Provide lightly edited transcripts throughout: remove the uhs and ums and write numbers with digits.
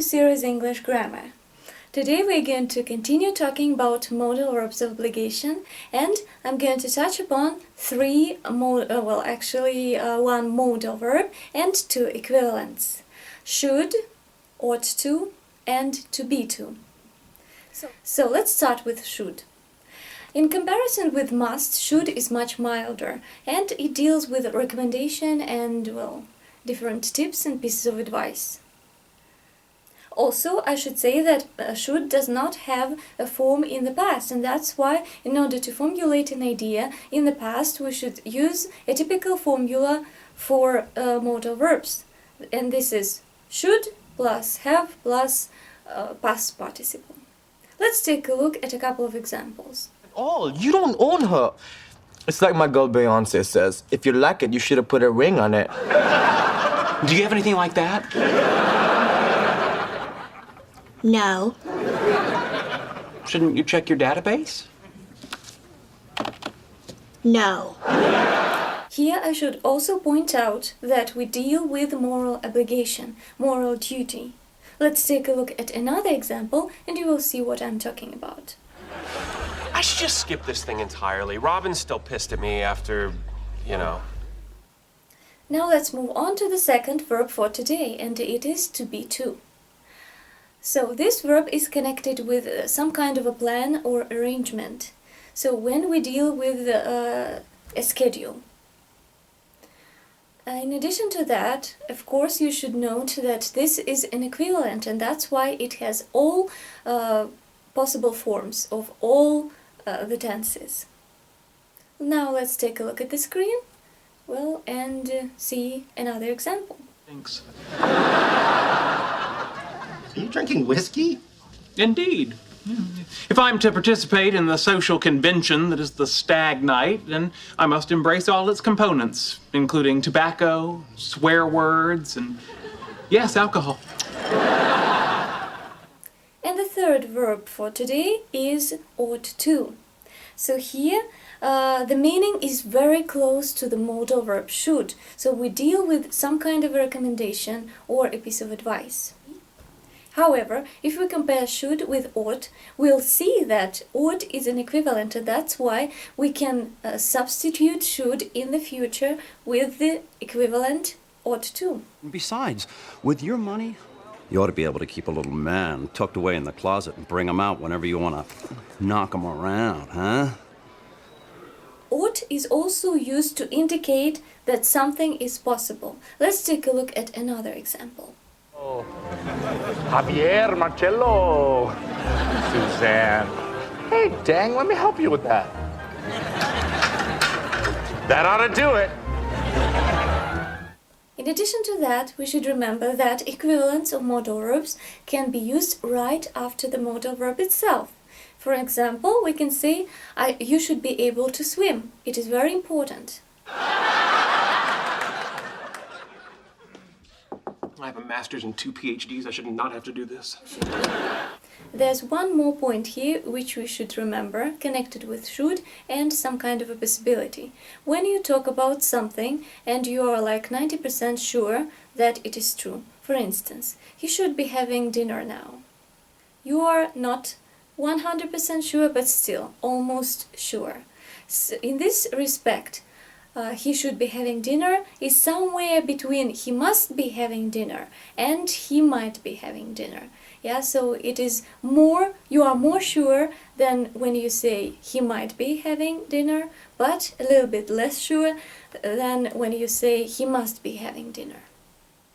Series English Grammar. Today we're going to continue talking about modal verbs of obligation, and I'm going to touch upon one modal verb and two equivalents: should, ought to, and to be to. So let's start with should. In comparison with must, should is much milder, and it deals with recommendation and, different tips and pieces of advice. Also, I should say that should does not have a form in the past, and that's why, in order to formulate an idea in the past, we should use a typical formula for modal verbs. And this is should plus have plus past participle. Let's take a look at a couple of examples. You don't own her. It's like my girl Beyonce says, if you like it, you should have put a ring on it. Do you have anything like that? No. Shouldn't you check your database? No. Here I should also point out that we deal with moral obligation, moral duty. Let's take a look at another example and you will see what I'm talking about. I should just skip this thing entirely. Robin's still pissed at me after, Now let's move on to the second verb for today, and it is to be to. So this verb is connected with some kind of a plan or arrangement. So when we deal with a schedule. In addition to that, of course, you should note that this is an equivalent, and that's why it has all possible forms of all the tenses. Now let's take a look at the screen, and see another example. Thanks. Are you drinking whiskey? Indeed. If I'm to participate in the social convention that is the stag night, then I must embrace all its components, including tobacco, swear words, and, yes, alcohol. And the third verb for today is ought to. So here, the meaning is very close to the modal verb should. So we deal with some kind of a recommendation or a piece of advice. However, if we compare should with ought, we'll see that ought is an equivalent, and that's why we can substitute should in the future with the equivalent ought to. Besides, with your money, you ought to be able to keep a little man tucked away in the closet and bring him out whenever you want to knock him around, huh? Ought is also used to indicate that something is possible. Let's take a look at another example. Javier, Marcello, Suzanne. Hey, dang, let me help you with that. That ought to do it. In addition to that, we should remember that equivalents of modal verbs can be used right after the modal verb itself. For example, we can say, you should be able to swim. It is very important. I have a master's and 2 PhDs. I should not have to do this. There's one more point here which we should remember, connected with should and some kind of a possibility. When you talk about something and you are like 90% sure that it is true, for instance, he should be having dinner now. You are not 100% sure, but still almost sure. So in this respect, he should be having dinner is somewhere between he must be having dinner and he might be having dinner. Yeah, so it is more, you are more sure than when you say he might be having dinner, but a little bit less sure than when you say he must be having dinner.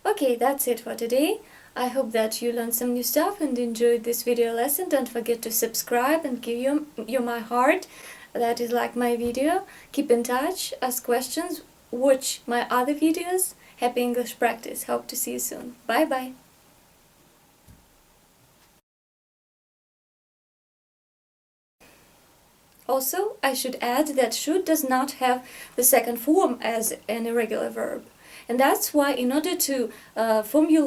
Okay, that's it for today. I hope that you learned some new stuff and enjoyed this video lesson. Don't forget to subscribe and give you my heart. That is like my video. Keep in touch, ask questions, watch my other videos. Happy English practice. Hope to see you soon. Bye bye. Also, I should add that should does not have the second form as an irregular verb. And that's why in order to formulate